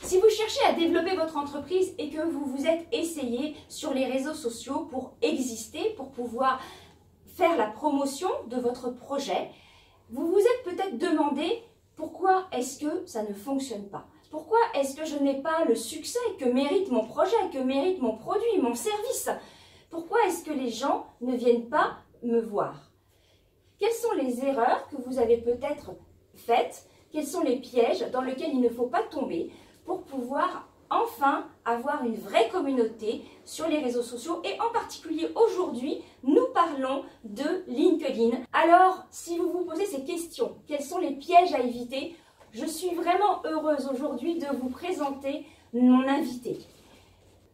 Si vous cherchez à développer votre entreprise et que vous vous êtes essayé sur les réseaux sociaux pour exister, pour pouvoir faire la promotion de votre projet, vous vous êtes peut-être demandé pourquoi est-ce que ça ne fonctionne pas? Pourquoi est-ce que je n'ai pas le succès que mérite mon projet, que mérite mon produit, mon service? Pourquoi est-ce que les gens ne viennent pas me voir? Quelles sont les erreurs que vous avez peut-être faites? Quels sont les pièges dans lesquels il ne faut pas tomber pour pouvoir enfin avoir une vraie communauté sur les réseaux sociaux? Et en particulier aujourd'hui, nous parlons de LinkedIn. Alors, si vous vous posez ces questions, quels sont les pièges à éviter? Je suis vraiment heureuse aujourd'hui de vous présenter mon invité.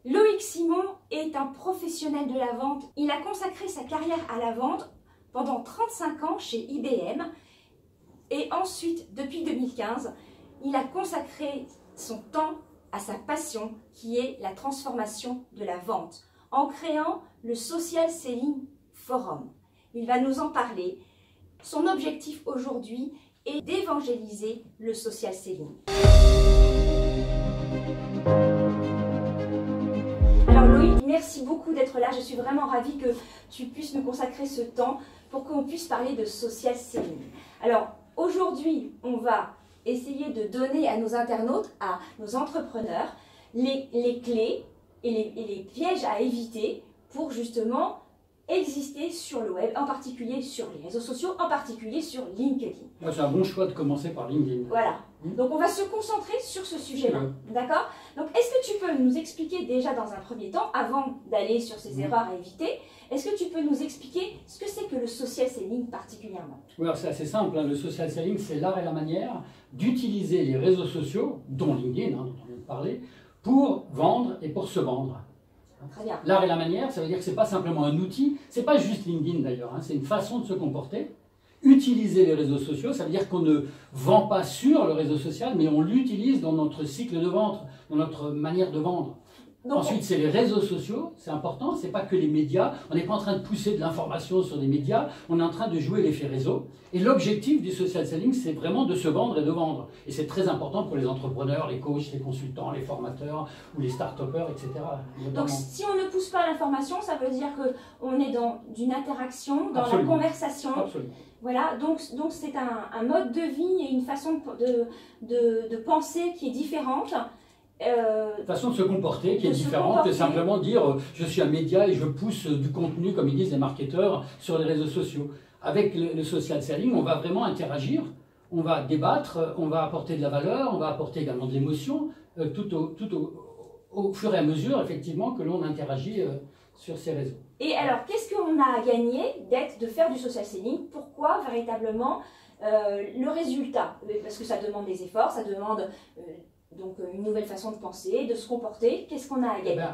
Loïc Simon est un professionnel de la vente. Il a consacré sa carrière à la vente pendant 35 ans chez IBM. Et ensuite, depuis 2015, il a consacré son temps à sa passion qui est la transformation de la vente en créant le Social Selling Forum. Il va nous en parler. Son objectif aujourd'hui est d'évangéliser le social selling. Alors Loïc, merci beaucoup d'être là. Je suis vraiment ravie que tu puisses me consacrer ce temps pour qu'on puisse parler de social selling. Alors aujourd'hui, on va essayer de donner à nos internautes, à nos entrepreneurs, les clés et les pièges à éviter pour justement exister sur le web, en particulier sur les réseaux sociaux, en particulier sur LinkedIn. C'est un bon choix de commencer par LinkedIn. Voilà. Donc on va se concentrer sur ce sujet-là. D'accord? Donc est-ce que tu peux nous expliquer déjà dans un premier temps, avant d'aller sur ces erreurs à éviter, est-ce que tu peux nous expliquer ce que c'est que le social selling particulièrement? Oui, c'est assez simple. Le social selling, c'est l'art et la manière d'utiliser les réseaux sociaux, dont LinkedIn, dont on vient de parler, pour vendre et pour se vendre. Très bien. L'art et la manière, ça veut dire que ce n'est pas simplement un outil, ce n'est pas juste LinkedIn d'ailleurs, c'est une façon de se comporter. Utiliser les réseaux sociaux, ça veut dire qu'on ne vend pas sur le réseau social, mais on l'utilise dans notre cycle de vente, dans notre manière de vendre. Donc, ensuite, c'est les réseaux sociaux, c'est important, c'est pas que les médias. On n'est pas en train de pousser de l'information sur des médias, on est en train de jouer l'effet réseau. Et l'objectif du social selling, c'est vraiment de se vendre et de vendre. Et c'est très important pour les entrepreneurs, les coachs, les consultants, les formateurs ou les start-upers, etc. Donc, si on ne pousse pas l'information, ça veut dire qu'on est dans une interaction, dans Absolument. la conversation. Absolument. Voilà, donc c'est un mode de vie et une façon de penser qui est différente. Façon de se comporter qui est différente que simplement dire je suis un média et je pousse du contenu, comme ils disent les marketeurs, sur les réseaux sociaux. Avec le social selling, on va vraiment interagir, on va débattre, on va apporter de la valeur, on va apporter également de l'émotion, tout au fur et à mesure, effectivement, que l'on interagit sur ces réseaux. Et alors, qu'est-ce qu'on a à gagner de faire du social selling? Pourquoi véritablement le résultat? Parce que ça demande des efforts, ça demande donc une nouvelle façon de penser, de se comporter. Qu'est-ce qu'on a à gagner?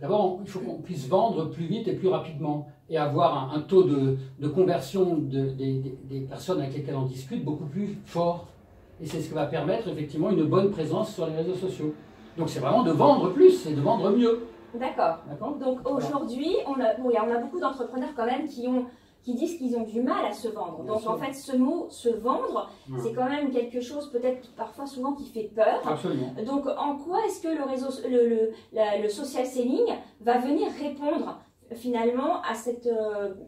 D'abord, il faut qu'on puisse vendre plus vite et plus rapidement et avoir un taux de conversion des personnes avec lesquelles on discute beaucoup plus fort. Et c'est ce qui va permettre effectivement une bonne présence sur les réseaux sociaux. Donc c'est vraiment de vendre plus et de vendre mieux. D'accord. Donc aujourd'hui, on a beaucoup d'entrepreneurs quand même qui disent qu'ils ont du mal à se vendre. Donc en fait, ce mot « se vendre », c'est quand même quelque chose peut-être parfois souvent qui fait peur. Absolument. Donc en quoi est-ce que le social selling va venir répondre finalement à cette...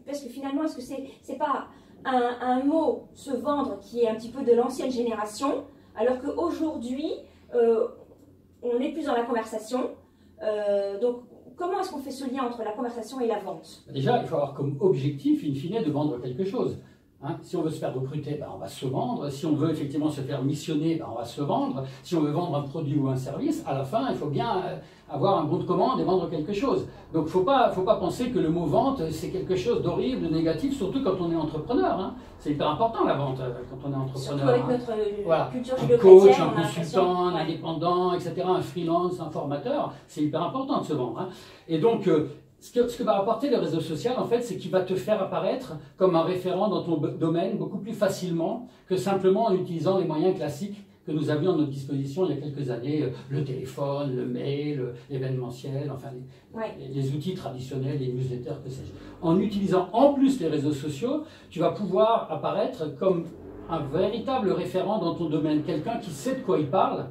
parce que finalement, est-ce que c'est pas un mot « se vendre » qui est un petit peu de l'ancienne génération, alors qu'aujourd'hui, on est plus dans la conversation. Donc, comment est-ce qu'on fait ce lien entre la conversation et la vente? Déjà, il faut avoir comme objectif, in fine, de vendre quelque chose. Si on veut se faire recruter, on va se vendre. Si on veut effectivement se faire missionner, on va se vendre. Si on veut vendre un produit ou un service, à la fin, il faut bien avoir un bon de commande et vendre quelque chose. Donc, il ne faut pas penser que le mot vente, c'est quelque chose d'horrible, de négatif, surtout quand on est entrepreneur. C'est hyper important la vente quand on est entrepreneur. Surtout avec notre culture un coach, un consultant, un indépendant, etc., un freelance, un formateur, c'est hyper important de se vendre. Et donc, ce que va apporter le réseau social, en fait, c'est qu'il va te faire apparaître comme un référent dans ton domaine beaucoup plus facilement que simplement en utilisant les moyens classiques que nous avions à notre disposition il y a quelques années, le téléphone, le mail, l'événementiel, enfin les outils traditionnels, les newsletters, que sais-je. En utilisant en plus les réseaux sociaux, tu vas pouvoir apparaître comme un véritable référent dans ton domaine, quelqu'un qui sait de quoi il parle,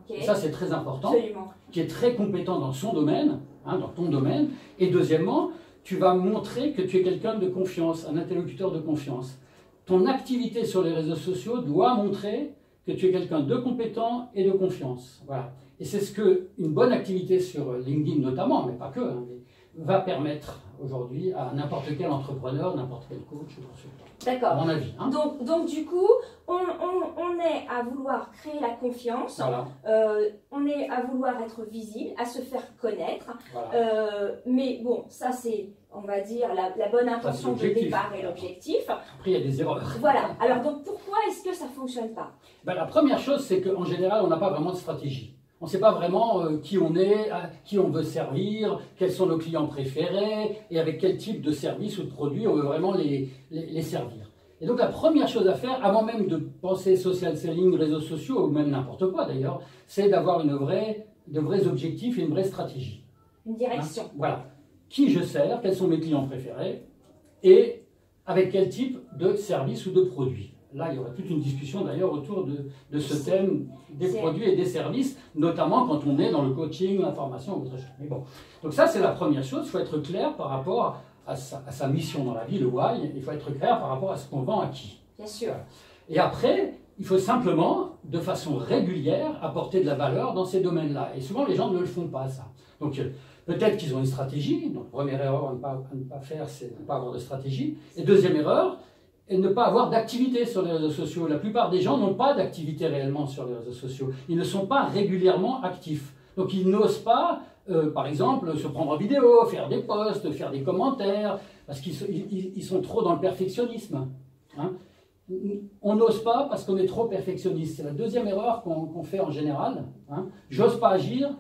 Ok. Et ça, c'est très important. Absolument. Qui est très compétent dans son domaine, hein, dans ton domaine. Et deuxièmement, tu vas montrer que tu es quelqu'un de confiance, un interlocuteur de confiance. Ton activité sur les réseaux sociaux doit montrer que tu es quelqu'un de compétent et de confiance. Voilà. Et c'est ce qu'une bonne activité sur LinkedIn notamment, mais pas que, hein, va permettre aujourd'hui à n'importe quel entrepreneur, n'importe quel coach ou consultant. D'accord. À mon avis. Hein. Donc du coup, on est à vouloir créer la confiance, Voilà. on est à vouloir être visible, à se faire connaître. Voilà. Mais bon, ça c'est, on va dire, la bonne intention de départ et l'objectif. Après, il y a des erreurs. Voilà. Alors donc pourquoi est-ce que ça ne fonctionne pas? Ben, la première chose, c'est qu'en général, on n'a pas vraiment de stratégie. On ne sait pas vraiment qui on est, à qui on veut servir, quels sont nos clients préférés et avec quel type de service ou de produit on veut vraiment les servir. Et donc la première chose à faire, avant même de penser social selling, réseaux sociaux ou même n'importe quoi d'ailleurs, c'est d'avoir de vrais objectifs et une vraie stratégie. Une direction. Hein, voilà. Qui je sers, quels sont mes clients préférés et avec quel type de service ou de produit. Là, il y aurait toute une discussion d'ailleurs autour de ce thème des produits et des services, notamment quand on est dans le coaching, l'information ou autre chose. Mais bon, donc ça c'est la première chose, il faut être clair par rapport à sa mission dans la vie, le why, il faut être clair par rapport à ce qu'on vend à qui. Bien sûr. Et après, il faut simplement, de façon régulière, apporter de la valeur dans ces domaines-là. Et souvent, les gens ne le font pas, ça. Donc, peut-être qu'ils ont une stratégie. Donc, première erreur à ne pas faire, c'est de ne pas avoir de stratégie. Et deuxième erreur, et ne pas avoir d'activité sur les réseaux sociaux. La plupart des gens n'ont pas d'activité réellement sur les réseaux sociaux. Ils ne sont pas régulièrement actifs. Donc ils n'osent pas, par exemple, se prendre en vidéo, faire des posts, faire des commentaires, parce qu'ils sont trop dans le perfectionnisme. Hein. On n'ose pas parce qu'on est trop perfectionniste. C'est la deuxième erreur qu'on fait en général. Hein. J'ose pas agir.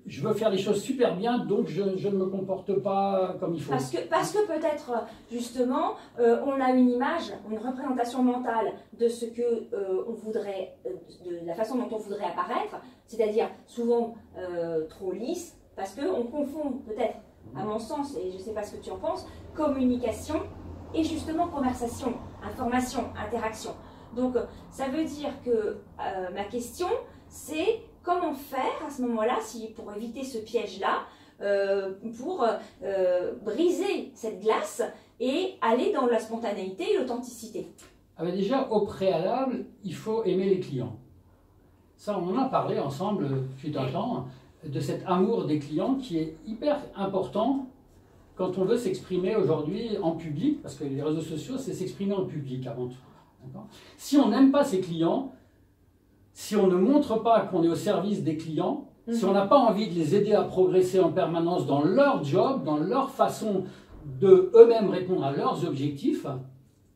Je veux faire les choses super bien, donc je ne me comporte pas comme il faut. Parce que peut-être, justement, on a une image, une représentation mentale de ce que on voudrait, de la façon dont on voudrait apparaître, c'est-à-dire souvent trop lisse, parce qu'on confond peut-être, à mon sens, et je ne sais pas ce que tu en penses, communication et justement conversation, information, interaction. Donc, ça veut dire que ma question, c'est comment faire à ce moment-là, pour éviter ce piège-là, pour briser cette glace et aller dans la spontanéité et l'authenticité? Alors déjà, au préalable, il faut aimer les clients. Ça, on en a parlé ensemble fut un temps, de cet amour des clients qui est hyper important quand on veut s'exprimer aujourd'hui en public, parce que les réseaux sociaux, c'est s'exprimer en public avant tout. Si on n'aime pas ses clients, si on ne montre pas qu'on est au service des clients, si on n'a pas envie de les aider à progresser en permanence dans leur job, dans leur façon de eux-mêmes répondre à leurs objectifs,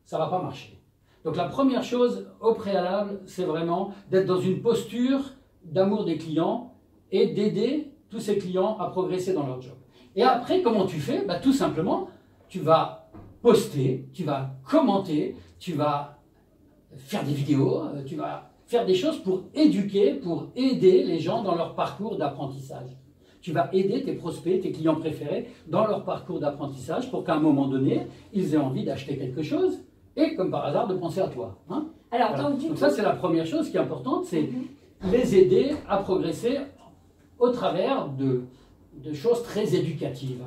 ça ne va pas marcher. Donc la première chose au préalable, c'est vraiment d'être dans une posture d'amour des clients et d'aider tous ces clients à progresser dans leur job. Et après, comment tu fais? Tout simplement, tu vas poster, tu vas commenter, tu vas faire des vidéos, tu vas faire des choses pour éduquer, pour aider les gens dans leur parcours d'apprentissage. Tu vas aider tes prospects, tes clients préférés dans leur parcours d'apprentissage pour qu'à un moment donné, ils aient envie d'acheter quelque chose et, comme par hasard, de penser à toi. Hein. Alors, voilà. donc ça, c'est la première chose qui est importante, c'est les aider à progresser au travers de choses très éducatives.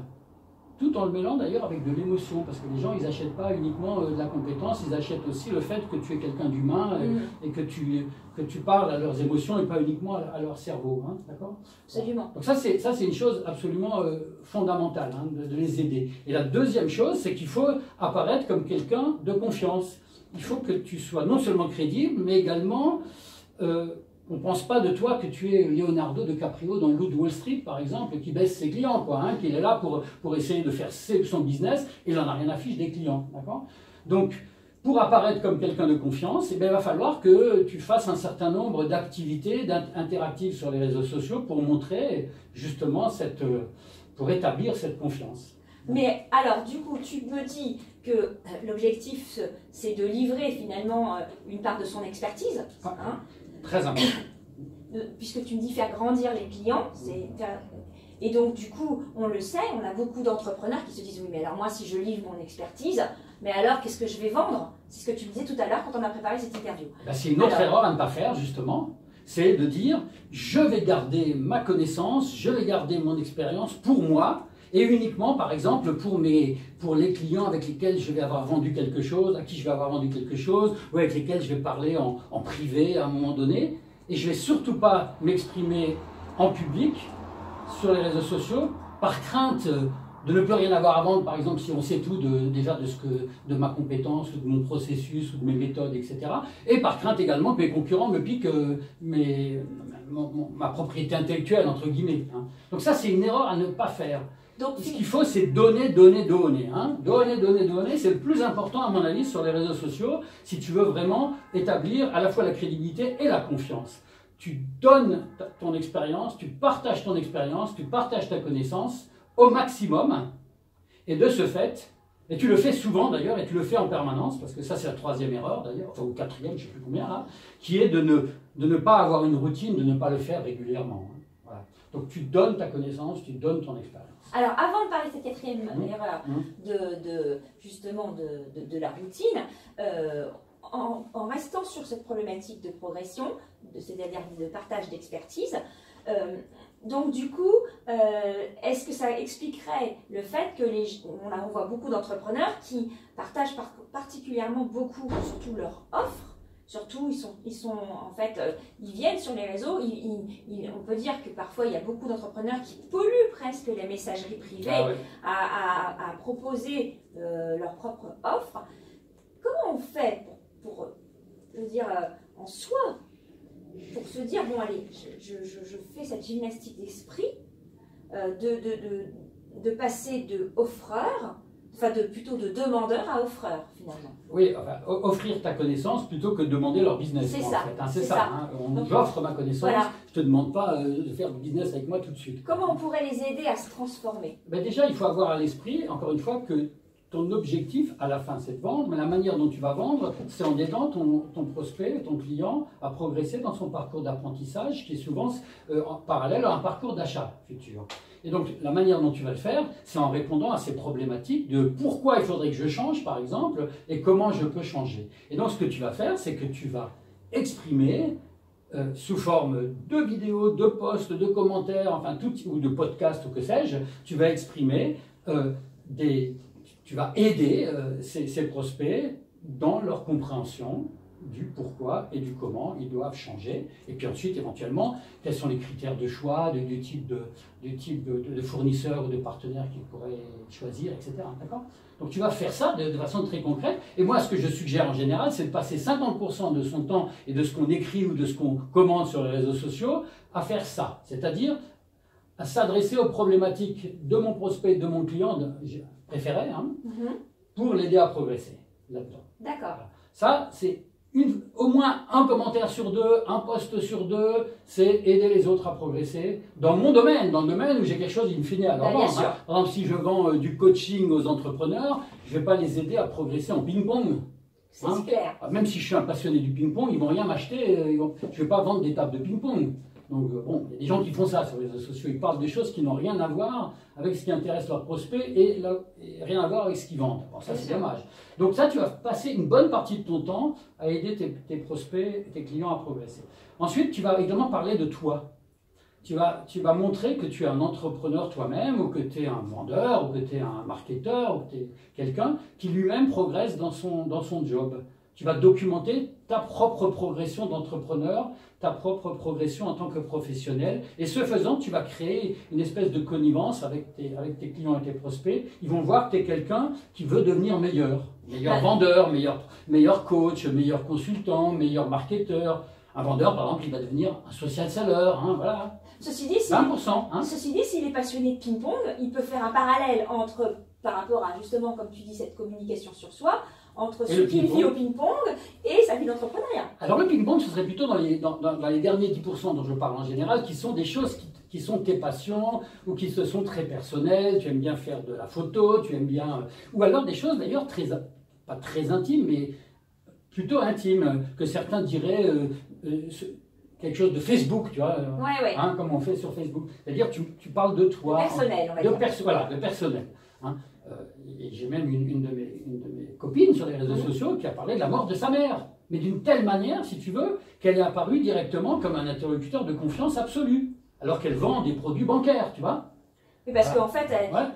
Tout en le mêlant d'ailleurs avec de l'émotion, parce que les gens, ils n'achètent pas uniquement de la compétence, ils achètent aussi le fait que tu es quelqu'un d'humain et que tu parles à leurs émotions et pas uniquement à leur cerveau. Hein, d'accord ? Absolument. Donc ça, c'est une chose absolument fondamentale, hein, de les aider. Et la deuxième chose, c'est qu'il faut apparaître comme quelqu'un de confiance. Il faut que tu sois non seulement crédible, mais également... on ne pense pas de toi que tu es Leonardo DiCaprio dans le Loup de Wall Street, par exemple, qui baisse ses clients, quoi, hein, qu'il est là pour essayer de faire son business et il n'en a rien à fiche des clients. Donc, pour apparaître comme quelqu'un de confiance, il va falloir que tu fasses un certain nombre d'activités interactives sur les réseaux sociaux pour montrer justement pour établir cette confiance. Mais alors, du coup, tu me dis que l'objectif, c'est de livrer finalement une part de son expertise. Hein. Très important. Puisque tu me dis faire grandir les clients, et donc du coup, on le sait, on a beaucoup d'entrepreneurs qui se disent oui, mais alors moi, si je livre mon expertise, mais alors qu'est-ce que je vais vendre? C'est ce que tu disais tout à l'heure quand on a préparé cette interview. C'est une autre erreur à ne pas faire, justement. C'est de dire, je vais garder ma connaissance, je vais garder mon expérience pour moi, et uniquement, par exemple, pour les clients avec lesquels je vais avoir vendu quelque chose, à qui je vais avoir vendu quelque chose, ou avec lesquels je vais parler en privé à un moment donné. Et je ne vais surtout pas m'exprimer en public, sur les réseaux sociaux, par crainte de ne plus rien avoir à vendre, par exemple, si on sait tout déjà de ma compétence, ou de mon processus, ou de mes méthodes, etc. Et par crainte également que mes concurrents me piquent ma propriété intellectuelle, entre guillemets. Hein. Donc ça, c'est une erreur à ne pas faire. Donc, ce qu'il faut, c'est donner. Hein. Donner, c'est le plus important, à mon avis, sur les réseaux sociaux, si tu veux vraiment établir à la fois la crédibilité et la confiance. Tu donnes ton expérience, tu partages ton expérience, tu partages ta connaissance au maximum, et de ce fait, et tu le fais souvent d'ailleurs, et tu le fais en permanence, parce que ça c'est la troisième erreur d'ailleurs, enfin ou quatrième, je ne sais plus combien là, qui est de ne pas avoir une routine, de ne pas le faire régulièrement. Hein. Voilà. Donc tu donnes ta connaissance, tu donnes ton expérience. Alors avant de parler de cette quatrième erreur, justement de la routine, en restant sur cette problématique de progression, c'est-à-dire de partage d'expertise, donc du coup, est-ce que ça expliquerait le fait que on voit beaucoup d'entrepreneurs qui partagent particulièrement beaucoup, surtout leur offre, surtout ils viennent sur les réseaux, on peut dire que parfois il y a beaucoup d'entrepreneurs qui polluent presque les messageries privées à proposer leur propre offre. Comment on fait pour en soi, pour se dire, bon allez, je fais cette gymnastique d'esprit, de passer de offreur, plutôt de demandeur à offreur finalement. Oui, enfin, offrir ta connaissance plutôt que de demander leur business. C'est ça. Hein, c'est ça. Hein. J'offre ma connaissance, voilà. Je ne te demande pas de faire du business avec moi tout de suite. Comment on pourrait les aider à se transformer? Déjà, il faut avoir à l'esprit, encore une fois, que ton objectif, à la fin, c'est de vendre, mais la manière dont tu vas vendre, c'est en aidant ton prospect, ton client, à progresser dans son parcours d'apprentissage, qui est souvent en parallèle à un parcours d'achat futur. Et donc, la manière dont tu vas le faire, c'est en répondant à ces problématiques de pourquoi il faudrait que je change, par exemple, et comment je peux changer. Et donc, ce que tu vas faire, c'est que tu vas exprimer, sous forme de vidéos, de posts, de commentaires, enfin, ou de podcasts, ou que sais-je, tu vas exprimer tu vas aider ces prospects dans leur compréhension du pourquoi et du comment ils doivent changer. Et puis ensuite, éventuellement, quels sont les critères de choix, du type de fournisseurs ou de partenaires qu'ils pourraient choisir, etc. D'accord ? Donc tu vas faire ça de façon très concrète. Et moi, ce que je suggère en général, c'est de passer 50% de son temps et de ce qu'on écrit ou de ce qu'on commande sur les réseaux sociaux à faire ça. C'est-à-dire à s'adresser aux problématiques de mon prospect, de mon client préféré, hein, pour l'aider à progresser là-dedans. D'accord. Voilà. Ça, c'est au moins un commentaire sur deux, un post sur deux, c'est aider les autres à progresser dans mon domaine, dans le domaine où j'ai quelque chose in fine à leur vendre. Hein. Par exemple, si je vends du coaching aux entrepreneurs, je ne vais pas les aider à progresser en ping-pong. C'est clair. Même si je suis un passionné du ping-pong, ils ne vont rien m'acheter, je ne vais pas vendre des tables de ping-pong. Donc, bon, il y a des gens qui font ça sur les réseaux sociaux. Ils parlent de choses qui n'ont rien à voir avec ce qui intéresse leurs prospects et rien à voir avec ce qu'ils vendent. Bon, ça, c'est dommage. Donc, ça, tu vas passer une bonne partie de ton temps à aider tes prospects, tes clients à progresser. Ensuite, tu vas également parler de toi. Tu vas montrer que tu es un entrepreneur toi-même, ou que tu es un vendeur, ou que tu es un marketeur, ou que tu es quelqu'un qui lui-même progresse dans son job. Tu vas documenter ta propre progression d'entrepreneur, ta propre progression en tant que professionnel. Et ce faisant, tu vas créer une espèce de connivence avec tes clients et tes prospects. Ils vont voir que tu es quelqu'un qui veut devenir meilleur. Meilleur vendeur, meilleur coach, meilleur consultant, meilleur marketeur. Un vendeur, par exemple, il va devenir un social seller. Hein, voilà. Ceci dit, 20%. Hein. Ceci dit, s'il est passionné de ping-pong, il peut faire un parallèle par rapport à, justement, comme tu dis, cette communication sur soi, entre ce qu'il vit au ping-pong et sa vie d'entrepreneuriat. Alors le ping-pong, ce serait plutôt dans les derniers 10% dont je parle en général, qui sont des choses qui sont tes passions, ou qui se sont très personnelles. Tu aimes bien faire de la photo, tu aimes bien... ou alors des choses d'ailleurs pas très intimes, mais plutôt intimes, que certains diraient quelque chose de Facebook, tu vois, hein, comme on fait sur Facebook. C'est-à-dire tu parles de toi. Personnel, on va dire. Voilà, de personnel. Hein. Et j'ai même une de mes copines sur les réseaux sociaux qui a parlé de la mort de sa mère. mais d'une telle manière, si tu veux, qu'elle est apparue directement comme un interlocuteur de confiance absolue, alors qu'elle vend des produits bancaires, tu vois. Oui, parce qu'en fait,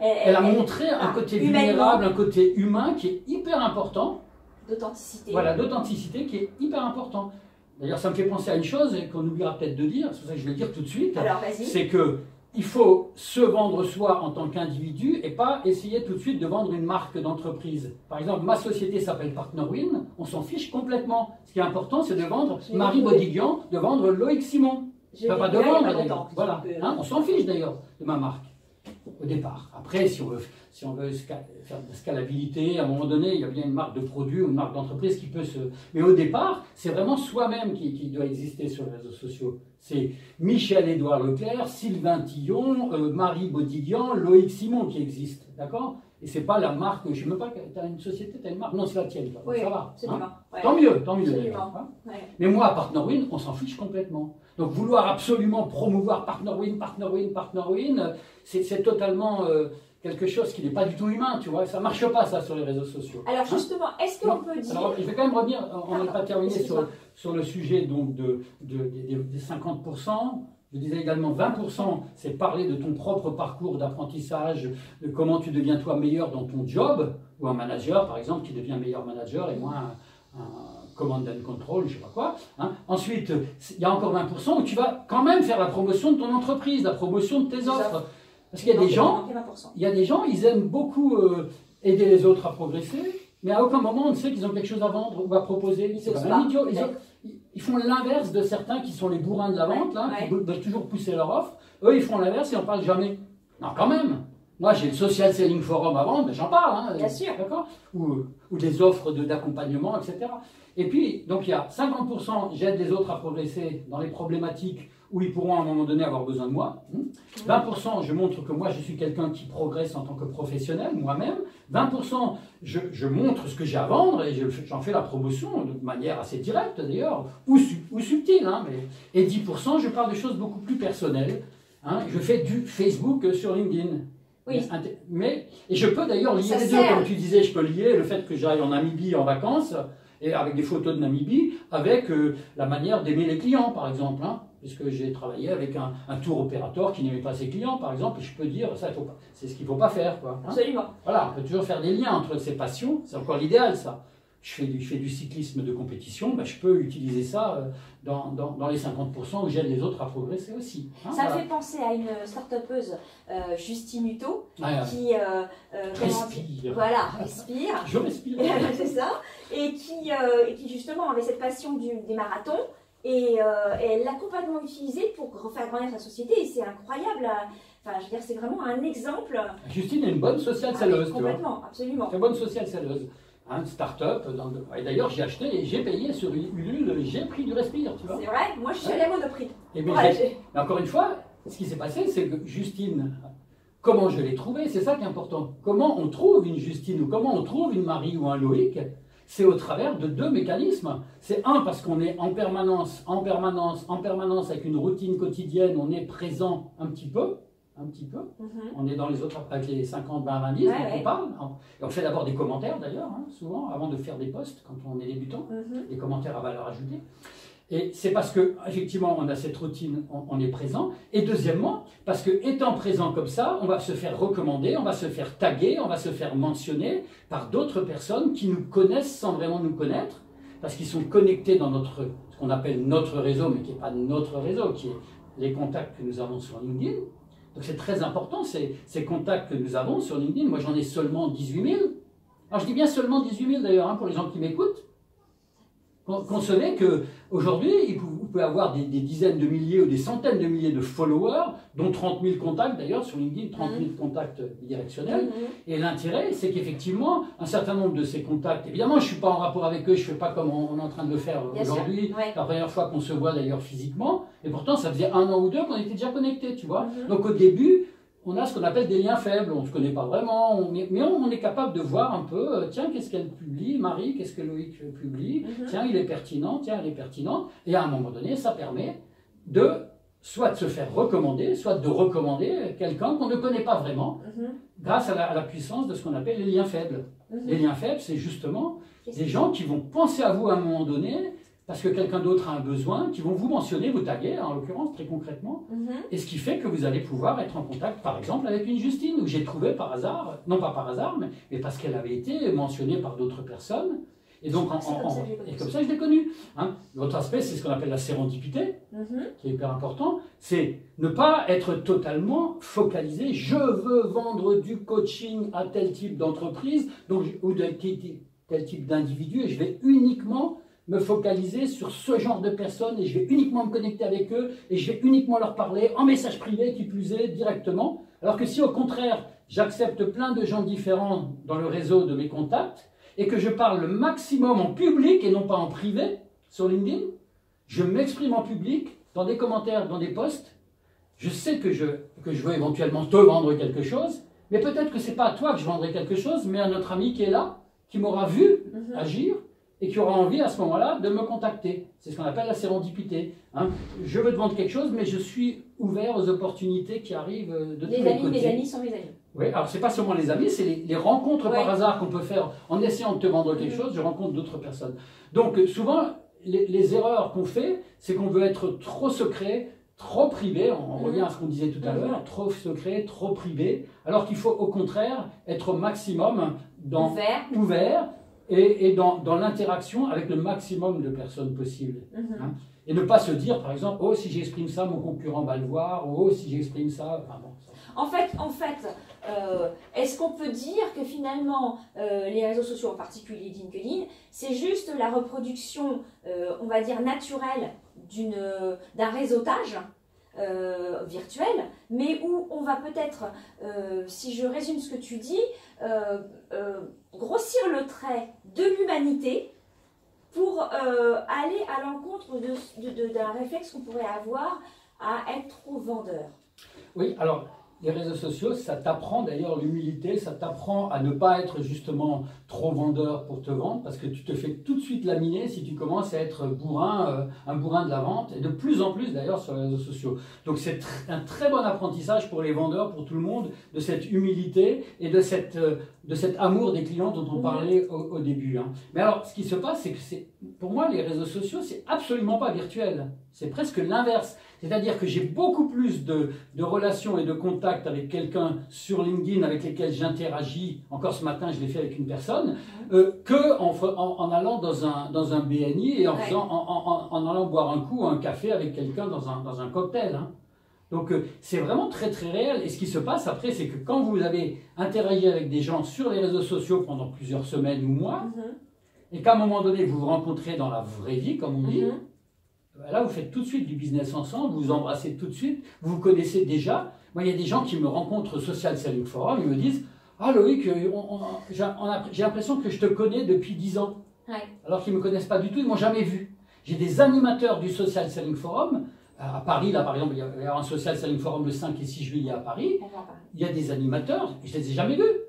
elle a montré un côté vulnérable, un côté humain qui est hyper important. D'authenticité. Voilà, d'authenticité qui est hyper important. D'ailleurs, ça me fait penser à une chose et qu'on oubliera peut-être de dire, c'est pour ça que je vais le dire tout de suite. Alors, vas-y. C'est que il faut se vendre soi en tant qu'individu et pas essayer tout de suite de vendre une marque d'entreprise. Par exemple, ma société s'appelle PartnerWin, on s'en fiche complètement. Ce qui est important, c'est de vendre Marie Bodiguian, de vendre Loïc Simon. Pas de vendre, d'ailleurs. Voilà. Hein, on s'en fiche d'ailleurs de ma marque au départ. Après, si on veut faire de la scalabilité, à un moment donné, il y a bien une marque de produit ou une marque d'entreprise qui peut se... Mais au départ, c'est vraiment soi-même qui doit exister sur les réseaux sociaux. C'est Michel-Édouard Leclerc, Sylvain Tillon, Marie Bodiguian, Loïc Simon qui existent, d'accord? Et c'est pas la marque, je ne sais même pas, tu as une société, tu as une marque, non, c'est la tienne, toi. Oui, ça va. Absolument. Hein, Ouais. Tant mieux, tant mieux. Hein. Ouais. Mais moi, à PartnerWin, on s'en fiche complètement. Donc vouloir absolument promouvoir PartnerWin, c'est totalement quelque chose qui n'est pas du tout humain, tu vois. Ça ne marche pas, ça, sur les réseaux sociaux. Alors justement, est-ce qu'on peut dire... Alors, je vais quand même revenir, on n'a pas terminé sur le sujet donc, des 50%. Je disais également 20%, c'est parler de ton propre parcours d'apprentissage, de comment tu deviens toi meilleur dans ton job, ou un manager par exemple qui devient meilleur manager et moins un command and control, je ne sais pas quoi. Hein. Ensuite, il y a encore 20% où tu vas quand même faire la promotion de ton entreprise, la promotion de tes offres. Parce qu'il y a des gens, ils aiment beaucoup aider les autres à progresser, mais à aucun moment on ne sait qu'ils ont quelque chose à vendre ou à proposer. C'est quand même idiot. Ils font l'inverse de certains qui sont les bourrins de la vente, là, qui veulent toujours pousser leur offre. Eux, ils font l'inverse et n'en parlent jamais. Non, quand même. Moi, j'ai le Social Selling Forum à vendre, mais j'en parle. Hein, bien sûr. D'accord, ou des offres d'accompagnement, etc. Et puis, donc il y a 50%, j'aide les autres à progresser dans les problématiques où ils pourront à un moment donné avoir besoin de moi. 20%, je montre que moi, je suis quelqu'un qui progresse en tant que professionnel, moi-même. 20%, je montre ce que j'ai à vendre et j'en fais la promotion de manière assez directe d'ailleurs, ou subtile. Hein, et 10%, je parle de choses beaucoup plus personnelles. Hein, je fais du Facebook sur LinkedIn. Oui. Et je peux d'ailleurs lier les deux, comme tu disais, je peux lier le fait que j'aille en Namibie en vacances, et avec des photos de Namibie, avec la manière d'aimer les clients, par exemple. Hein, puisque j'ai travaillé avec un tour opérateur qui n'aimait pas ses clients, par exemple, et je peux dire, ça, c'est ce qu'il ne faut pas faire. Quoi, hein. Absolument. Voilà, on peut toujours faire des liens entre ces passions, c'est encore l'idéal, ça. Je fais du cyclisme de compétition, ben, je peux utiliser ça dans les 50% où j'aide les autres à progresser aussi. Hein, ça me fait penser à une start-upeuse, Justine Hutto, qui respire. Voilà, respire. Je respire. C'est ça. Et qui justement avait cette passion des marathons. Et elle l'a complètement utilisée pour faire grandir sa société. Et c'est incroyable. Enfin, je veux dire, c'est vraiment un exemple. Justine est une bonne social selleuse. Complètement, absolument. Une bonne social selleuse. Hein, start-up. Et d'ailleurs, j'ai acheté et j'ai payé sur Ulule, j'ai pris du respire, tu vois. C'est vrai, moi je suis allée à Monoprix. Mais encore une fois, ce qui s'est passé, c'est que Justine, comment je l'ai trouvée, c'est ça qui est important. Comment on trouve une Justine ou comment on trouve une Marie ou un Loïc, c'est au travers de deux mécanismes. C'est un, parce qu'on est en permanence avec une routine quotidienne, on est présent un petit peu. On est dans les autres, avec les 50, 20, 20, 10, dont on parle. Et on fait d'abord des commentaires d'ailleurs, hein, souvent, avant de faire des posts, quand on est débutant, des commentaires à valeur ajoutée. Et c'est parce que, effectivement, on a cette routine, on est présent. Et deuxièmement, parce que étant présent comme ça, on va se faire recommander, on va se faire taguer, on va se faire mentionner par d'autres personnes qui nous connaissent sans vraiment nous connaître, parce qu'ils sont connectés dans ce qu'on appelle notre réseau, mais qui n'est pas notre réseau, qui est les contacts que nous avons sur LinkedIn. Donc c'est très important, ces contacts que nous avons sur LinkedIn. Moi, j'en ai seulement 18 000. Alors, je dis bien seulement 18 000 d'ailleurs, hein, pour les gens qui m'écoutent. Concevez qu'aujourd'hui, vous pouvez avoir des dizaines de milliers ou des centaines de milliers de followers, dont 30 000 contacts d'ailleurs sur LinkedIn, 30 000 contacts bidirectionnels. Et l'intérêt, c'est qu'effectivement, un certain nombre de ces contacts, évidemment, je ne suis pas en rapport avec eux, je ne fais pas comme on est en train de le faire aujourd'hui, la première fois qu'on se voit d'ailleurs physiquement, et pourtant ça faisait 1 an ou 2 qu'on était déjà connectés, tu vois. Donc au début, on a ce qu'on appelle des liens faibles, on ne se connaît pas vraiment, mais on est capable de voir un peu, tiens, qu'est-ce qu'elle publie, Marie, qu'est-ce que Loïc publie, tiens, il est pertinent, tiens, elle est pertinente, et à un moment donné, ça permet de soit de se faire recommander, soit de recommander quelqu'un qu'on ne connaît pas vraiment, grâce à la puissance de ce qu'on appelle les liens faibles. Les liens faibles, c'est justement des gens qui vont penser à vous à un moment donné, parce que quelqu'un d'autre a un besoin, qui vont vous mentionner, vous taguer, en l'occurrence, très concrètement, et ce qui fait que vous allez pouvoir être en contact, par exemple, avec une Justine, où j'ai trouvé par hasard, non pas par hasard, mais parce qu'elle avait été mentionnée par d'autres personnes, et donc, comme ça, je l'ai connue. Hein. L'autre aspect, c'est ce qu'on appelle la sérendipité, qui est hyper important, c'est ne pas être totalement focalisé, je veux vendre du coaching à tel type d'entreprise, ou de tel type d'individu, et je vais uniquement me focaliser sur ce genre de personnes, et je vais uniquement me connecter avec eux, et je vais uniquement leur parler en message privé, qui plus est, directement. Alors que si au contraire, j'accepte plein de gens différents dans le réseau de mes contacts, et que je parle le maximum en public et non pas en privé sur LinkedIn, je m'exprime en public, dans des commentaires, dans des posts, je sais que je veux éventuellement te vendre quelque chose, mais peut-être que ce n'est pas à toi que je vendrai quelque chose, mais à notre ami qui est là, qui m'aura vu agir, et qui aura envie à ce moment-là de me contacter. C'est ce qu'on appelle la sérendipité. Hein. Je veux te vendre quelque chose, mais je suis ouvert aux opportunités qui arrivent de tous les côtés. Mes amis sont mes amis. Oui, alors c'est pas seulement les amis, c'est les rencontres par hasard qu'on peut faire en essayant de te vendre quelque chose, je rencontre d'autres personnes. Donc souvent, les erreurs qu'on fait, c'est qu'on veut être trop secret, trop privé, on revient à ce qu'on disait tout à l'heure, trop secret, trop privé, alors qu'il faut au contraire être au maximum ouvert et dans l'interaction avec le maximum de personnes possibles. Hein. Et ne pas se dire, par exemple, oh, si j'exprime ça, mon concurrent va le voir, ou oh, si j'exprime ça... Enfin, bon, ça. En fait, est-ce qu'on peut dire que finalement, les réseaux sociaux, en particulier LinkedIn, c'est juste la reproduction, on va dire, naturelle d'un réseautage virtuel, mais où on va peut-être, si je résume ce que tu dis, grossir le trait de l'humanité pour aller à l'encontre d'un réflexe qu'on pourrait avoir à être trop vendeur. Oui, alors les réseaux sociaux, ça t'apprend d'ailleurs l'humilité, ça t'apprend à ne pas être justement trop vendeur pour te vendre, parce que tu te fais tout de suite laminer si tu commences à être bourrin, un bourrin de la vente, et de plus en plus d'ailleurs sur les réseaux sociaux. Donc c'est un très bon apprentissage pour les vendeurs, pour tout le monde, de cette humilité et de cet amour des clients dont on parlait au début. Hein. Mais alors, ce qui se passe, c'est que pour moi, les réseaux sociaux, c'est absolument pas virtuel. C'est presque l'inverse. C'est-à-dire que j'ai beaucoup plus de relations et de contacts avec quelqu'un sur LinkedIn avec lesquels j'interagis, encore ce matin je l'ai fait avec une personne, qu'en allant dans un BNI et en allant boire un coup, un café avec quelqu'un dans un cocktail. Hein. Donc c'est vraiment très très réel. Et ce qui se passe après, c'est que quand vous avez interagi avec des gens sur les réseaux sociaux pendant plusieurs semaines ou mois, et qu'à un moment donné vous vous rencontrez dans la vraie vie, comme on dit, là vous faites tout de suite du business ensemble, vous vous embrassez tout de suite, vous vous connaissez déjà. Moi il y a des gens qui me rencontrent au Social Selling Forum, ils me disent « Ah Loïc, j'ai l'impression que je te connais depuis 10 ans. » Alors qu'ils ne me connaissent pas du tout, ils ne m'ont jamais vu. J'ai des animateurs du Social Selling Forum. À Paris, là par exemple, il y a un Social Selling Forum le 5 et 6 juillet à Paris. Il y a des animateurs, je ne les ai jamais vus.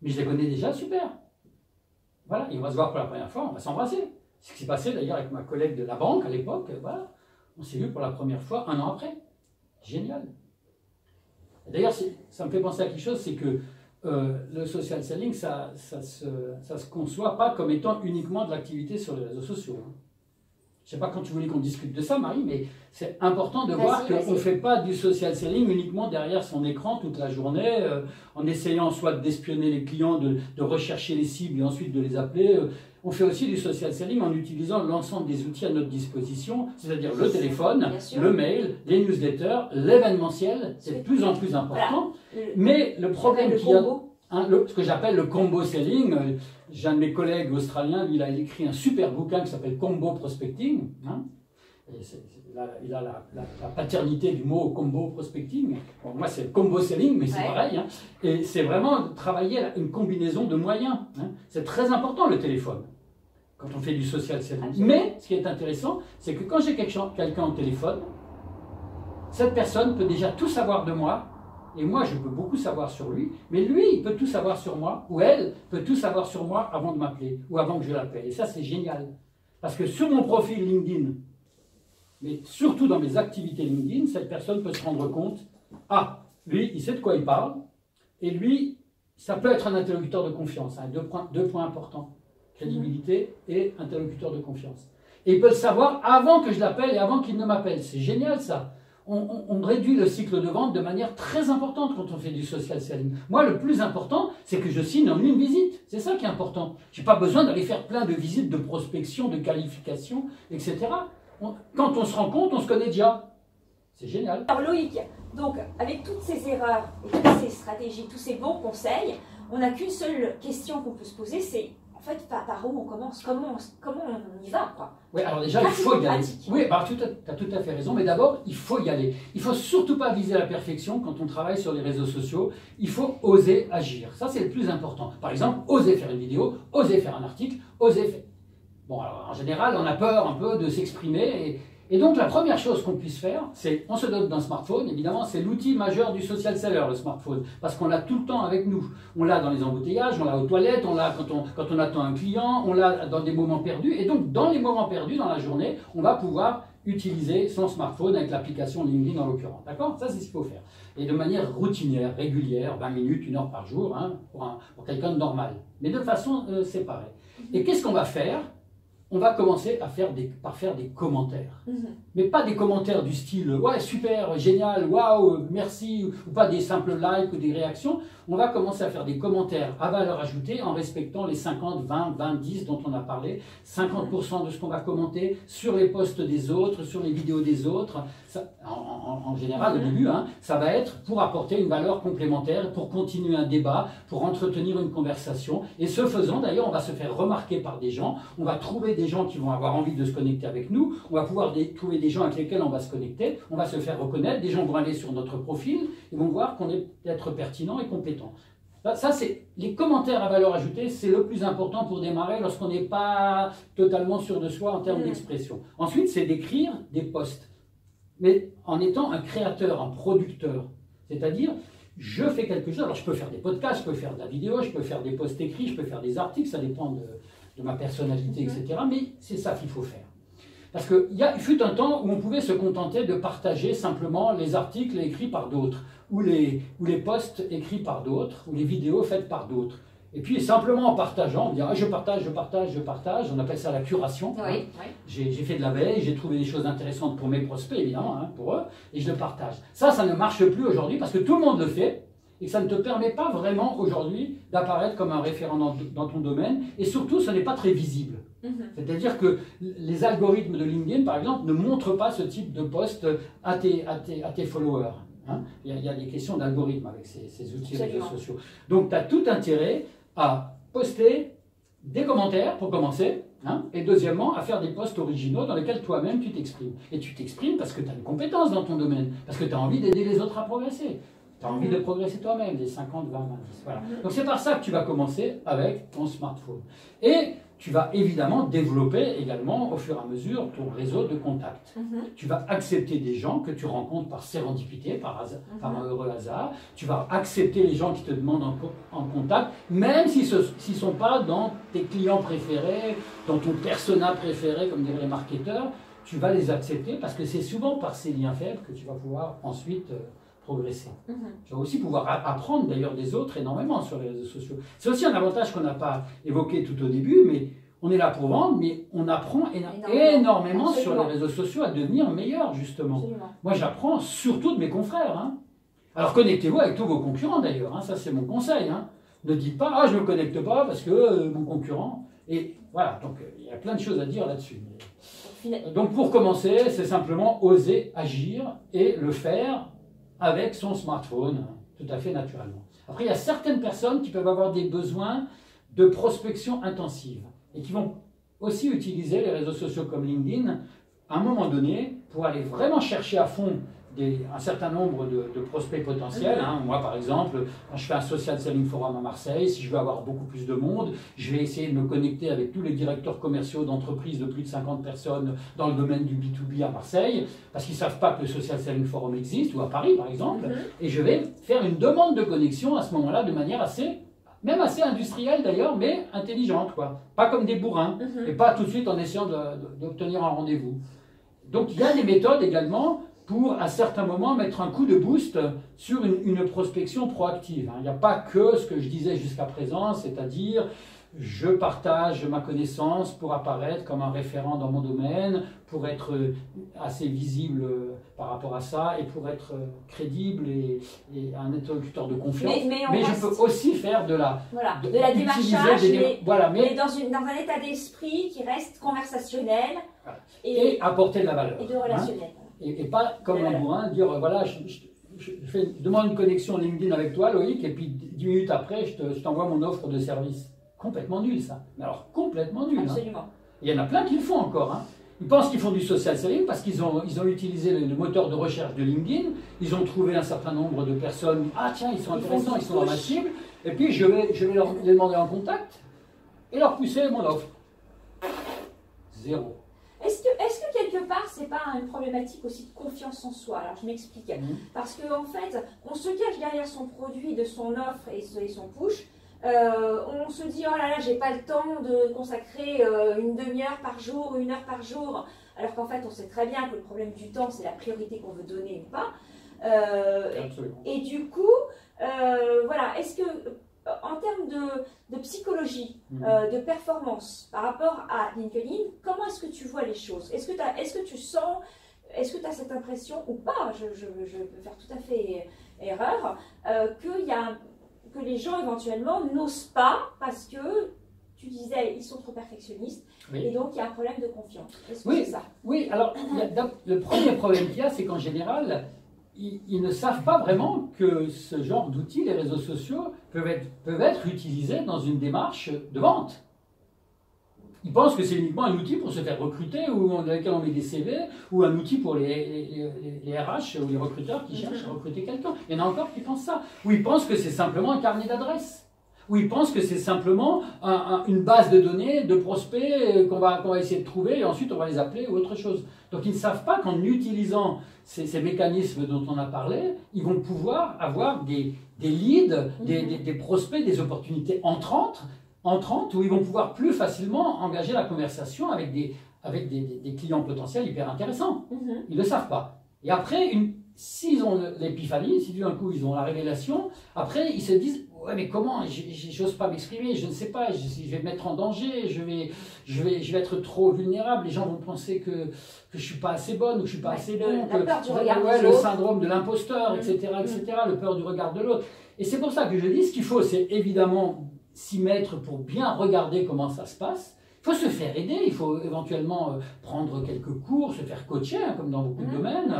Mais je les connais déjà, super. Voilà, et on va se voir pour la première fois, on va s'embrasser. C'est ce qui s'est passé d'ailleurs avec ma collègue de la banque à l'époque. Voilà, on s'est vu pour la première fois 1 an après. Génial. D'ailleurs, ça me fait penser à quelque chose, c'est que le social selling, ça se conçoit pas comme étant uniquement de l'activité sur les réseaux sociaux. Hein. Je ne sais pas quand tu voulais qu'on discute de ça, Marie, mais c'est important de voir qu'on ne fait pas du social selling uniquement derrière son écran toute la journée, en essayant soit d'espionner les clients, de rechercher les cibles et ensuite de les appeler. On fait aussi du social selling en utilisant l'ensemble des outils à notre disposition, c'est-à-dire le téléphone, le mail, les newsletters, l'événementiel, c'est de plus en plus important. Voilà. Mais le problème qu'il y a... ce que j'appelle le combo selling, j'ai un de mes collègues australiens, lui, il a écrit un super bouquin qui s'appelle Combo Prospecting. Hein, et il a la paternité du mot combo prospecting. Bon, moi, c'est combo selling, mais c'est pareil. Hein, et c'est vraiment travailler une combinaison de moyens. Hein. C'est très important le téléphone quand on fait du social selling. Mais ce qui est intéressant, c'est que quand j'ai quelqu'un au téléphone, cette personne peut déjà tout savoir de moi. Et moi, je peux beaucoup savoir sur lui, mais lui, il peut tout savoir sur moi, ou elle peut tout savoir sur moi avant de m'appeler, ou avant que je l'appelle. Et ça, c'est génial. Parce que sur mon profil LinkedIn, Mais surtout dans mes activités LinkedIn, cette personne peut se rendre compte, ah, lui, il sait de quoi il parle, et lui, ça peut être un interlocuteur de confiance. Hein, deux points importants, crédibilité et interlocuteur de confiance. Et il peut le savoir avant que je l'appelle et avant qu'il ne m'appelle. C'est génial ça. On réduit le cycle de vente de manière très importante quand on fait du social selling. Moi, le plus important, c'est que je signe en une visite. C'est ça qui est important. Je n'ai pas besoin d'aller faire plein de visites de prospection, de qualification, etc. Quand on se rend compte, on se connaît déjà. C'est génial. Alors Loïc, donc avec toutes ces erreurs et toutes ces stratégies, tous ces bons conseils, on n'a qu'une seule question qu'on peut se poser, c'est en fait par où on commence, comment on y va, quoi. Oui, alors déjà, il faut y aller. Oui, bah, tu as tout à fait raison, mais d'abord, il faut y aller. Il ne faut surtout pas viser la perfection quand on travaille sur les réseaux sociaux. Il faut oser agir. Ça, c'est le plus important. Par exemple, oser faire une vidéo, oser faire un article, oser faire... Bon, alors en général, on a peur un peu de s'exprimer. Et donc, la première chose qu'on puisse faire, c'est, on se dote d'un smartphone. Évidemment, c'est l'outil majeur du social seller, le smartphone, parce qu'on l'a tout le temps avec nous. On l'a dans les embouteillages, on l'a aux toilettes, on l'a quand on attend un client, on l'a dans des moments perdus. Et donc, dans les moments perdus dans la journée, on va pouvoir utiliser son smartphone avec l'application LinkedIn en l'occurrence. D'accord? Ça, c'est ce qu'il faut faire. Et de manière routinière, régulière, 20 minutes, 1 heure par jour, hein, pour quelqu'un de normal. Mais de façon séparée. Et qu'est-ce qu'on va faire? On va commencer par faire des commentaires. Mais pas des commentaires du style « ouais, super, génial, waouh, merci » ou pas des simples likes ou des réactions. On va commencer à faire des commentaires à valeur ajoutée en respectant les 50, 20, 20, 10 dont on a parlé. 50% de ce qu'on va commenter sur les posts des autres, sur les vidéos des autres. Ça, en général, au début, hein, ça va être pour apporter une valeur complémentaire, pour continuer un débat, pour entretenir une conversation. Et ce faisant, d'ailleurs, on va se faire remarquer par des gens. On va trouver des gens qui vont avoir envie de se connecter avec nous. On va pouvoir trouver des gens avec lesquels on va se connecter. On va se faire reconnaître. Des gens vont aller sur notre profil et vont voir qu'on est peut-être pertinent et compétent. Ça, c'est les commentaires à valeur ajoutée, c'est le plus important pour démarrer lorsqu'on n'est pas totalement sûr de soi en termes d'expression. Ensuite, c'est d'écrire des posts, mais en étant un créateur, un producteur. C'est-à-dire, je fais quelque chose. Alors, je peux faire des podcasts, je peux faire de la vidéo, je peux faire des posts écrits, je peux faire des articles, ça dépend de ma personnalité, etc. Mais c'est ça qu'il faut faire. Parce qu'il fut un temps où on pouvait se contenter de partager simplement les articles écrits par d'autres, ou les posts écrits par d'autres, ou les vidéos faites par d'autres. Et puis simplement en partageant, on dit ah, je partage, on appelle ça la curation. Oui, hein. Oui. J'ai fait de la veille, j'ai trouvé des choses intéressantes pour mes prospects, évidemment, hein, pour eux, et je le partage. Ça ne marche plus aujourd'hui parce que tout le monde le fait, et que ça ne te permet pas vraiment aujourd'hui d'apparaître comme un référent dans ton domaine, et surtout ce n'est pas très visible. C'est-à-dire que les algorithmes de LinkedIn, par exemple, ne montrent pas ce type de post à tes followers. Hein. Il y a des questions d'algorithme avec ces outils réseaux sociaux. Donc, tu as tout intérêt à poster des commentaires, pour commencer, hein, et deuxièmement, à faire des posts originaux dans lesquels toi-même tu t'exprimes. Et tu t'exprimes parce que tu as une compétence dans ton domaine, parce que tu as envie d'aider les autres à progresser. Tu as envie de progresser toi-même, des 50, 20, 20, 10. Voilà. Donc c'est par ça que tu vas commencer avec ton smartphone. Et tu vas évidemment développer également au fur et à mesure ton réseau de contacts. Tu vas accepter des gens que tu rencontres par sérendipité, par un heureux hasard. Tu vas accepter les gens qui te demandent en contact, même s'ils ne sont pas dans tes clients préférés, dans ton persona préféré, comme diraient les marketeurs. Tu vas les accepter parce que c'est souvent par ces liens faibles que tu vas pouvoir ensuite progresser. Tu vas aussi pouvoir apprendre d'ailleurs des autres énormément sur les réseaux sociaux. C'est aussi un avantage qu'on n'a pas évoqué tout au début, mais on est là pour vendre, mais on apprend énormément sur les réseaux sociaux à devenir meilleur, justement. Absolument. Moi, j'apprends surtout de mes confrères. Hein. Alors, connectez-vous avec tous vos concurrents, d'ailleurs. Hein. Ça, c'est mon conseil. Hein. Ne dites pas « Ah, je ne me connecte pas parce que mon concurrent... » Et voilà, donc il y a plein de choses à dire là-dessus. Donc, pour commencer, c'est simplement oser agir et le faire avec son smartphone, tout à fait naturellement. Après, il y a certaines personnes qui peuvent avoir des besoins de prospection intensive et qui vont aussi utiliser les réseaux sociaux comme LinkedIn à un moment donné pour aller vraiment chercher à fond un certain nombre de prospects potentiels. Hein. Moi, par exemple, quand je fais un social selling forum à Marseille, si je veux avoir beaucoup plus de monde, je vais essayer de me connecter avec tous les directeurs commerciaux d'entreprises de plus de 50 personnes dans le domaine du B2B à Marseille, parce qu'ils ne savent pas que le social selling forum existe, ou à Paris, par exemple, et je vais faire une demande de connexion à ce moment-là de manière même assez industrielle d'ailleurs, mais intelligente, quoi. Pas comme des bourrins, et pas tout de suite en essayant d'obtenir un rendez-vous. Donc il y a des méthodes également pour, à certains moments, mettre un coup de boost sur une prospection proactive. Il n'y a pas que ce que je disais jusqu'à présent, c'est-à-dire je partage ma connaissance pour apparaître comme un référent dans mon domaine, pour être assez visible par rapport à ça et pour être crédible et un interlocuteur de confiance. Mais je peux aussi faire de la démarchage, mais dans un état d'esprit qui reste conversationnel et apporter de la valeur. Et de relationnel. Et pas comme un bourrin, dire voilà, je demande une connexion LinkedIn avec toi, Loïc, et puis 10 minutes après, je t'envoie mon offre de service. Complètement nul, ça. Mais alors, complètement nul. Absolument. Hein. Il y en a plein qui le font encore. Hein. Ils pensent qu'ils font du social selling parce qu'ils ont utilisé le moteur de recherche de LinkedIn. Ils ont trouvé un certain nombre de personnes. Ah tiens, ils sont intéressants, ils sont dans ma cible. Et puis, je vais les demander en contact et leur pousser mon offre. Zéro. Est-ce que quelque part, c'est pas une problématique aussi de confiance en soi? Alors, je m'explique. Parce qu'en fait, on se cache derrière son produit, de son offre et son push. On se dit, oh là là, j'ai pas le temps de consacrer une demi-heure par jour, 1 heure par jour, alors qu'en fait, on sait très bien que le problème du temps, c'est la priorité qu'on veut donner ou pas. Et du coup, voilà, est-ce que, en termes de psychologie, de performance, par rapport à LinkedIn, comment est-ce que tu vois les choses? Est-ce que tu sens, est-ce que tu as cette impression, ou pas, je peux faire tout à fait erreur, que les gens éventuellement n'osent pas parce que tu disais ils sont trop perfectionnistes et donc il y a un problème de confiance. Est-ce que c'est ça? Oui, alors le premier problème qu'il y a, c'est qu'en général, ils ne savent pas vraiment que ce genre d'outils, les réseaux sociaux, peuvent être utilisés dans une démarche de vente. Ils pensent que c'est uniquement un outil pour se faire recruter ou dans lequel on met des CV ou un outil pour les RH ou les recruteurs qui cherchent à recruter quelqu'un. Il y en a encore qui pensent ça. Ou ils pensent que c'est simplement un carnet d'adresses. Ou ils pensent que c'est simplement une base de données de prospects qu'on va essayer de trouver et ensuite on va les appeler ou autre chose. Donc ils ne savent pas qu'en utilisant ces mécanismes dont on a parlé, ils vont pouvoir avoir des leads, des prospects, des opportunités entrantes où ils vont pouvoir plus facilement engager la conversation avec des clients potentiels hyper intéressants. Ils ne le savent pas. Et après, s'ils ont l'épiphanie, si d'un coup ils ont la révélation, après ils se disent « Ouais, mais comment? J'ose pas m'exprimer, je ne sais pas, je vais me mettre en danger, je vais être trop vulnérable, les gens vont penser que je ne suis pas assez bonne ou que je ne suis pas assez bon. » Le syndrome de l'imposteur, etc., le peur du regard de l'autre. Et c'est pour ça que je dis, ce qu'il faut, c'est évidemment s'y mettre pour bien regarder comment ça se passe. Il faut se faire aider, il faut éventuellement prendre quelques cours, se faire coacher, hein, comme dans beaucoup de domaines.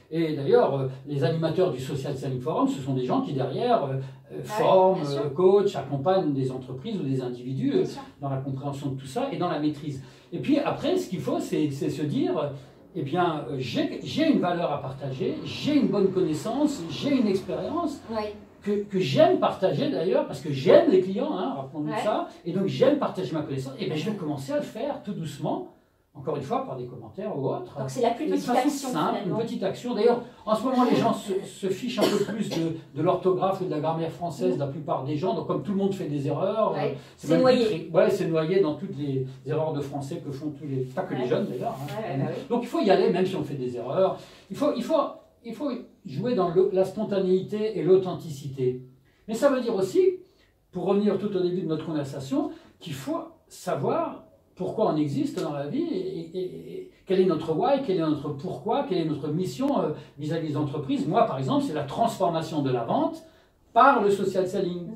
Et d'ailleurs, les animateurs du Social Selling Forum, ce sont des gens qui derrière forment, coachent, accompagnent des entreprises ou des individus dans la compréhension de tout ça et dans la maîtrise. Et puis après, ce qu'il faut, c'est se dire, eh bien, j'ai une valeur à partager, j'ai une bonne connaissance, j'ai une expérience. Que j'aime partager d'ailleurs, parce que j'aime les clients, hein, rappelons-nous ça, et donc j'aime partager ma connaissance, et bien je vais commencer à le faire tout doucement, encore une fois par des commentaires ou autres. Donc c'est la plus petite action simple, une petite action. D'ailleurs, en ce moment les gens se fichent un peu plus de l'orthographe ou de la grammaire française, la plupart des gens, donc comme tout le monde fait des erreurs, c'est noyé. C'est noyé dans toutes les erreurs de français que font tous les, pas que les jeunes d'ailleurs. Hein. Donc il faut y aller, même si on fait des erreurs. Il faut jouer dans la spontanéité et l'authenticité. Mais ça veut dire aussi, pour revenir tout au début de notre conversation, qu'il faut savoir pourquoi on existe dans la vie et quel est notre why, quel est notre pourquoi, quelle est notre mission vis-à-vis des entreprises. Moi, par exemple, c'est la transformation de la vente par le social selling,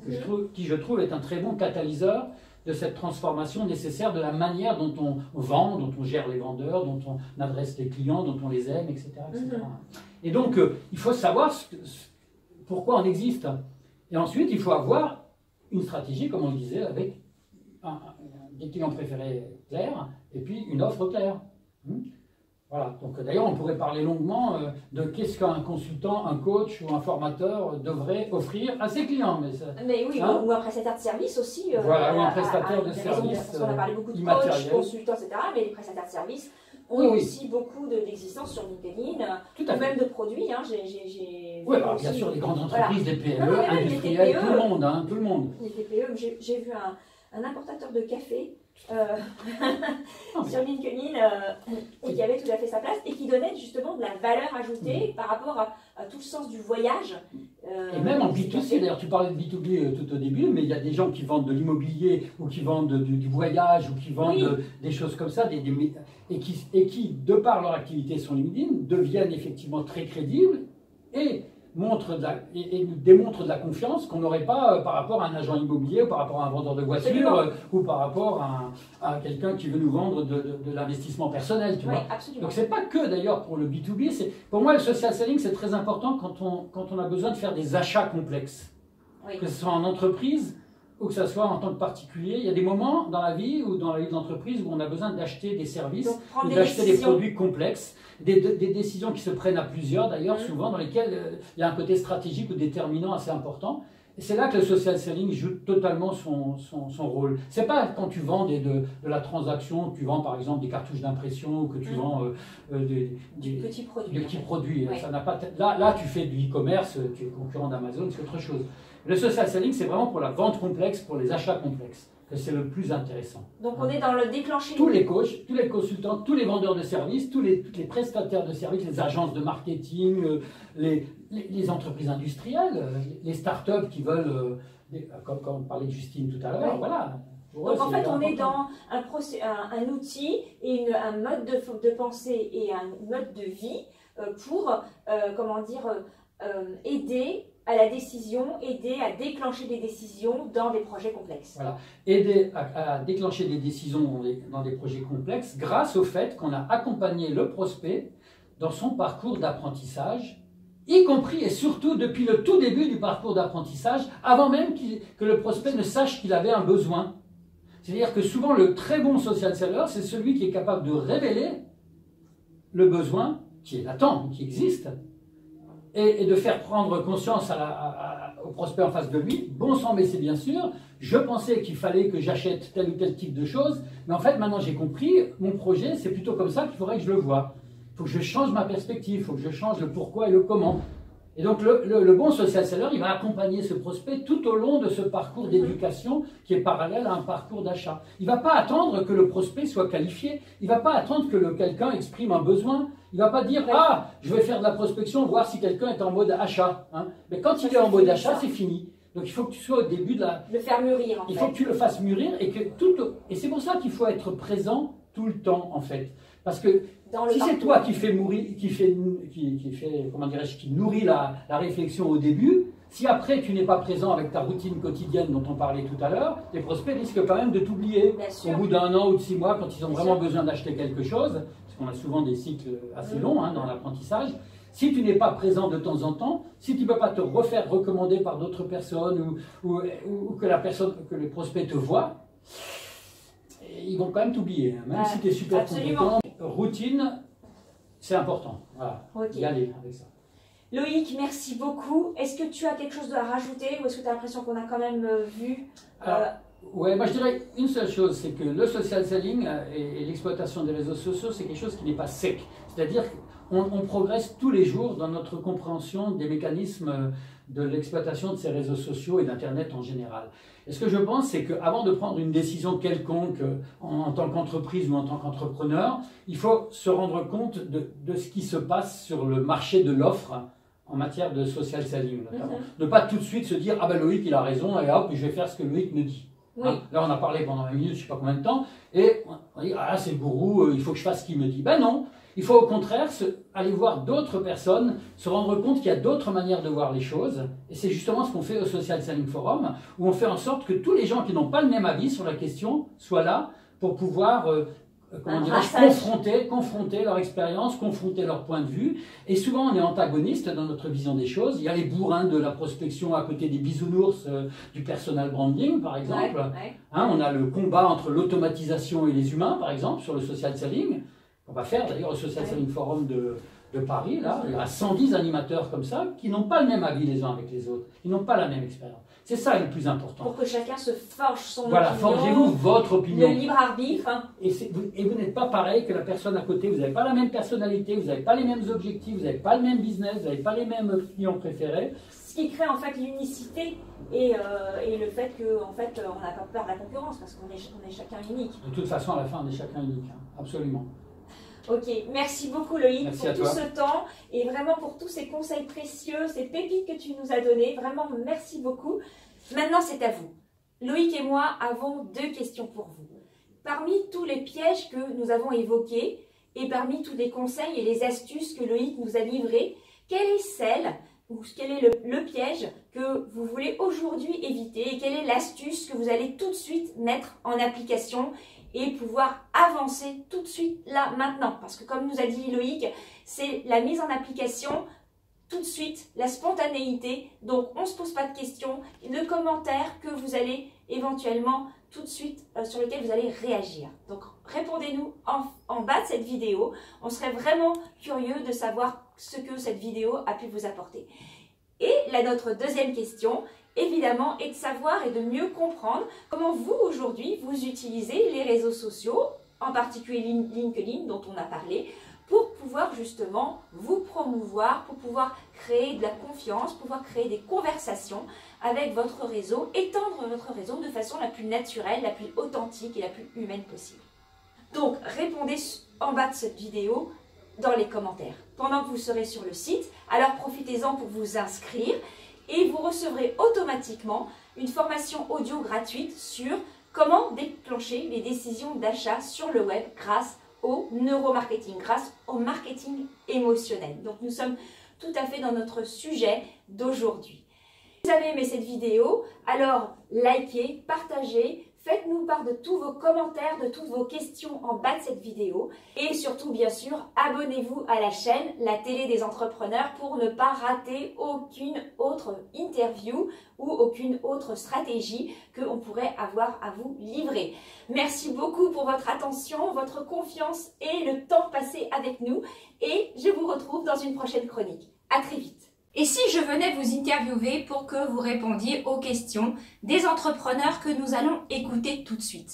qui je trouve est un très bon catalyseur de cette transformation nécessaire de la manière dont on vend, dont on gère les vendeurs, dont on adresse les clients, dont on les aime, etc. Et donc, il faut savoir pourquoi on existe. Et ensuite, il faut avoir une stratégie, comme on le disait, avec des clients préférés clairs et puis une offre claire. Voilà. Donc, d'ailleurs, on pourrait parler longuement de qu'est-ce qu'un consultant, un coach ou un formateur devrait offrir à ses clients. Mais oui, ou un prestataire de service aussi. Voilà, ou un prestataire de service. Parce qu'on a parlé beaucoup de coach, consultants, etc. Mais les prestataires de service ont aussi beaucoup d'existence sur LinkedIn, ou même de produits. Hein. Oui, alors, bien sûr, les grandes entreprises, les PME, industrielles, tout le monde. Les TPE, j'ai vu un importateur de café sur LinkedIn et qui avait tout à fait sa place et qui donnait justement de la valeur ajoutée par rapport à tout le sens du voyage. Et même en B2C, d'ailleurs tu parlais de B2B tout au début, mais il y a des gens qui vendent de l'immobilier ou qui vendent du voyage ou qui vendent des choses comme ça et qui, de par leur activité sur LinkedIn, deviennent effectivement très crédibles et nous démontrent de la confiance qu'on n'aurait pas par rapport à un agent immobilier ou par rapport à un vendeur de voitures ou par rapport à quelqu'un qui veut nous vendre de l'investissement personnel. Tu vois. Donc c'est pas que d'ailleurs pour le B2B, pour moi le social selling c'est très important quand on a besoin de faire des achats complexes. Oui. Que ce soit en entreprise ou que ce soit en tant que particulier. Il y a des moments dans la vie ou dans la vie de l'entreprise où on a besoin d'acheter des services ou d'acheter des produits complexes. Des décisions qui se prennent à plusieurs d'ailleurs, souvent dans lesquelles il y a un côté stratégique ou déterminant assez important. Et c'est là que le social selling joue totalement son rôle. C'est pas quand tu vends de la transaction, tu vends par exemple des cartouches d'impression ou que tu vends des petits produits. Ouais. Ça n'a pas, là, tu fais du e-commerce, tu es concurrent d'Amazon, c'est autre chose. Le social selling, c'est vraiment pour la vente complexe, pour les achats complexes, que c'est le plus intéressant. Donc on est dans le déclencher. Tous les coachs, tous les consultants, tous les vendeurs de services, tous les prestataires de services, les agences de marketing, les entreprises industrielles, les startups qui veulent, comme on parlait de Justine tout à l'heure, voilà. Donc en fait on est dans un outil et un mode de pensée et un mode de vie pour, comment dire, aider à la décision, aider à déclencher des décisions dans des projets complexes. Voilà, aider à déclencher des décisions dans des projets complexes grâce au fait qu'on a accompagné le prospect dans son parcours d'apprentissage, y compris et surtout depuis le tout début du parcours d'apprentissage, avant même que le prospect ne sache qu'il avait un besoin. C'est-à-dire que souvent le très bon social seller, c'est celui qui est capable de révéler le besoin qui est latent, qui existe, et de faire prendre conscience au prospect en face de lui. Bon sang, mais c'est bien sûr, je pensais qu'il fallait que j'achète tel ou tel type de choses, mais en fait maintenant j'ai compris, mon projet c'est plutôt comme ça qu'il faudrait que je le voie. Il faut que je change ma perspective, il faut que je change le pourquoi et le comment. Et donc le bon social seller, il va accompagner ce prospect tout au long de ce parcours d'éducation qui est parallèle à un parcours d'achat. Il ne va pas attendre que le prospect soit qualifié, il ne va pas attendre que quelqu'un exprime un besoin, il ne va pas dire « Ah, je vais faire de la prospection, voir si quelqu'un est en mode achat. Hein. » Mais quand il est en mode achat, c'est fini. Donc il faut que tu sois au début de la... Le faire mûrir en fait. Il faut que tu le fasses mûrir et c'est pour ça qu'il faut être présent tout le temps en fait. Parce que si c'est toi qui fais comment dirais-je, qui nourrit la réflexion au début, si après tu n'es pas présent avec ta routine quotidienne dont on parlait tout à l'heure, les prospects risquent quand même de t'oublier. Au bout d'un an ou de 6 mois, quand ils ont vraiment besoin d'acheter quelque chose, parce qu'on a souvent des cycles assez longs dans l'apprentissage, si tu n'es pas présent de temps en temps, si tu ne peux pas te refaire recommander par d'autres personnes ou que les prospects te voient, ils vont quand même t'oublier, même si tu es super compétent. Routine, c'est important. Voilà, y aller avec ça. Loïc, merci beaucoup. Est-ce que tu as quelque chose à rajouter ou est-ce que tu as l'impression qu'on a quand même vu Ouais, moi je dirais une seule chose, c'est que le social selling et l'exploitation des réseaux sociaux, c'est quelque chose qui n'est pas sec. C'est-à-dire qu'on progresse tous les jours dans notre compréhension des mécanismes de l'exploitation de ces réseaux sociaux et d'Internet en général. Et ce que je pense, c'est qu'avant de prendre une décision quelconque en tant qu'entreprise ou en tant qu'entrepreneur, il faut se rendre compte de ce qui se passe sur le marché de l'offre en matière de social selling notamment. Ne pas tout de suite se dire « Ah ben Loïc il a raison et hop, je vais faire ce que Loïc me dit ». Oui. Hein, là on a parlé pendant 20 minutes, je ne sais pas combien de temps, et on dit « Ah c'est le gourou, il faut que je fasse ce qu'il me dit ». Ben non, il faut au contraire aller voir d'autres personnes, se rendre compte qu'il y a d'autres manières de voir les choses. Et c'est justement ce qu'on fait au Social Selling Forum, où on fait en sorte que tous les gens qui n'ont pas le même avis sur la question soient là pour pouvoir confronter leur expérience, confronter leur point de vue. Et souvent, on est antagoniste dans notre vision des choses. Il y a les bourrins de la prospection à côté des bisounours du personal branding, par exemple. Hein, on a le combat entre l'automatisation et les humains, par exemple, sur le social selling. On va faire d'ailleurs au Social Selling Forum de Paris, là, il y a 110 animateurs comme ça, qui n'ont pas le même avis les uns avec les autres, qui n'ont pas la même expérience. C'est ça le plus important. Pour que chacun se forge son voilà, opinion. forgez-vous votre opinion. Le libre arbitre. Hein. Et vous n'êtes pas pareil que la personne à côté, vous n'avez pas la même personnalité, vous n'avez pas les mêmes objectifs, vous n'avez pas le même business, vous n'avez pas les mêmes clients préférés. Ce qui crée en fait l'unicité et le fait qu'en fait, on n'a pas peur de la concurrence parce qu'on est chacun unique. De toute façon, à la fin, on est chacun unique, hein, absolument. Ok, merci beaucoup Loïc merci pour tout ce temps et vraiment pour tous ces conseils précieux, ces pépites que tu nous as données. Vraiment, merci beaucoup. Maintenant, c'est à vous. Loïc et moi avons 2 questions pour vous. Parmi tous les pièges que nous avons évoqués et parmi tous les conseils et les astuces que Loïc nous a livrés, quelle est celle ou quel est le piège que vous voulez aujourd'hui éviter et quelle est l'astuce que vous allez tout de suite mettre en application et pouvoir avancer tout de suite là maintenant? Parce que comme nous a dit Loïc, c'est la mise en application tout de suite, la spontanéité, donc on ne se pose pas de questions, le commentaire que vous allez éventuellement tout de suite, sur lequel vous allez réagir. Donc répondez-nous en bas de cette vidéo, on serait vraiment curieux de savoir ce que cette vidéo a pu vous apporter. Et notre 2e question, évidemment, est de savoir et de mieux comprendre comment vous aujourd'hui, vous utilisez les réseaux sociaux, en particulier LinkedIn dont on a parlé, pour pouvoir justement vous promouvoir, pour pouvoir créer de la confiance, pouvoir créer des conversations avec votre réseau, étendre votre réseau de façon la plus naturelle, la plus authentique et la plus humaine possible. Donc, répondez en bas de cette vidéo dans les commentaires. Pendant que vous serez sur le site, alors profitez-en pour vous inscrire et vous recevrez automatiquement une formation audio gratuite sur comment déclencher les décisions d'achat sur le web grâce au neuromarketing, grâce au marketing émotionnel. Donc nous sommes tout à fait dans notre sujet d'aujourd'hui. Si vous avez aimé cette vidéo, alors likez, partagez, faites-nous part de tous vos commentaires, de toutes vos questions en bas de cette vidéo. Et surtout, bien sûr, abonnez-vous à la chaîne La Télé des Entrepreneurs pour ne pas rater aucune autre interview ou aucune autre stratégie qu'on pourrait avoir à vous livrer. Merci beaucoup pour votre attention, votre confiance et le temps passé avec nous. Et je vous retrouve dans une prochaine chronique. À très vite. Et si je venais vous interviewer pour que vous répondiez aux questions des entrepreneurs que nous allons écouter tout de suite?